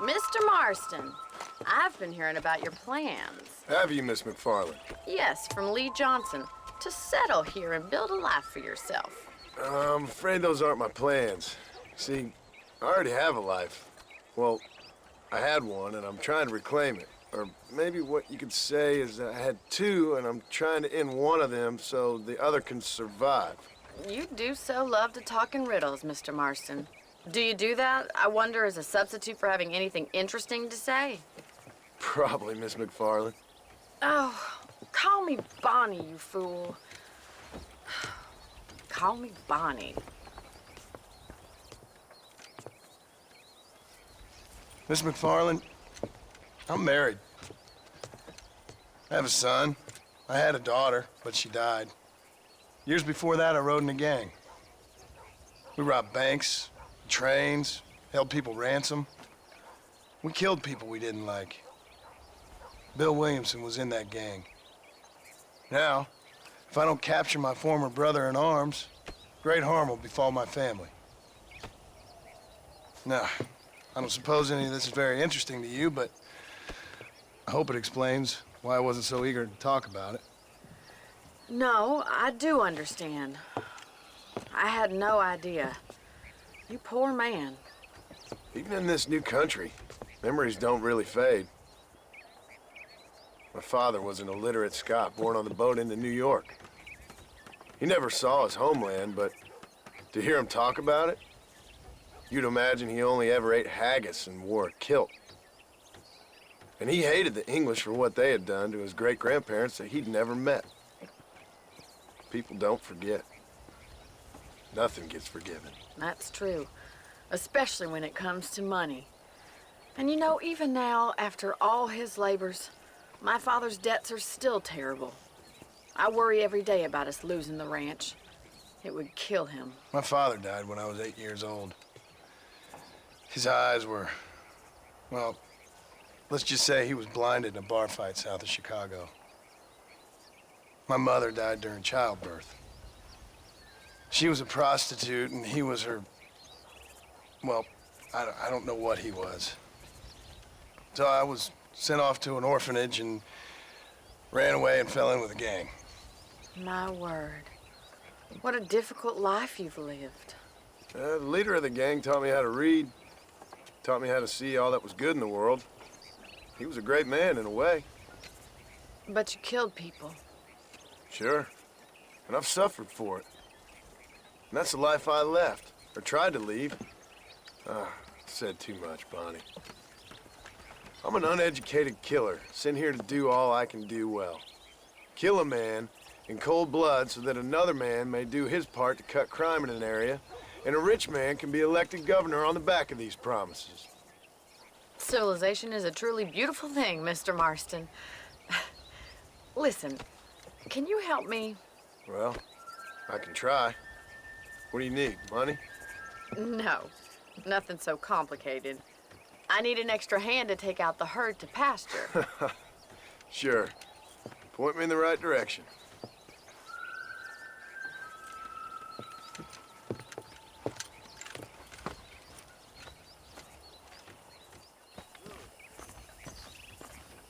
Mr. Marston, I've been hearing about your plans. Have you, Miss McFarland? Yes, from Lee Johnson, to settle here and build a life for yourself. I'm afraid those aren't my plans. See, I already have a life. Well, I had one, and I'm trying to reclaim it. Or maybe what you could say is that I had two, and I'm trying to end one of them so the other can survive. You do so love to talk in riddles, Mr. Marston. Do you do that, I wonder, as a substitute for having anything interesting to say? Probably, Miss McFarland. Oh, call me Bonnie, you fool. Call me Bonnie. Miss McFarland, I'm married. I have a son. I had a daughter, but she died. Years before that, I rode in a gang. We robbed banks, trains, held people ransom. We killed people we didn't like. Bill Williamson was in that gang. Now, if I don't capture my former brother in arms, great harm will befall my family. Now, I don't suppose any of this is very interesting to you, but I hope it explains why I wasn't so eager to talk about it. No, I do understand. I had no idea. You poor man. Even in this new country, memories don't really fade. My father was an illiterate Scot born on the boat into New York. He never saw his homeland, but to hear him talk about it, you'd imagine he only ever ate haggis and wore a kilt. And he hated the English for what they had done to his great-grandparents that he'd never met. People don't forget. Nothing gets forgiven. That's true, especially when it comes to money. And you know, even now, after all his labors, my father's debts are still terrible. I worry every day about us losing the ranch. It would kill him. My father died when I was 8 years old. His eyes were, well, let's just say he was blinded in a bar fight south of Chicago. My mother died during childbirth. She was a prostitute, and he was her, well, I don't know what he was. So I was sent off to an orphanage and ran away and fell in with a gang. My word. What a difficult life you've lived. The leader of the gang taught me how to read, taught me how to see all that was good in the world. He was a great man in a way. But you killed people. Sure. And I've suffered for it. And that's the life I left, or tried to leave. Said too much, Bonnie. I'm an uneducated killer, sent here to do all I can do well. Kill a man in cold blood so that another man may do his part to cut crime in an area, and a rich man can be elected governor on the back of these promises. Civilization is a truly beautiful thing, Mr. Marston. Listen, can you help me? Well, I can try. What do you need, money? No, nothing so complicated. I need an extra hand to take out the herd to pasture. Sure. Point me in the right direction.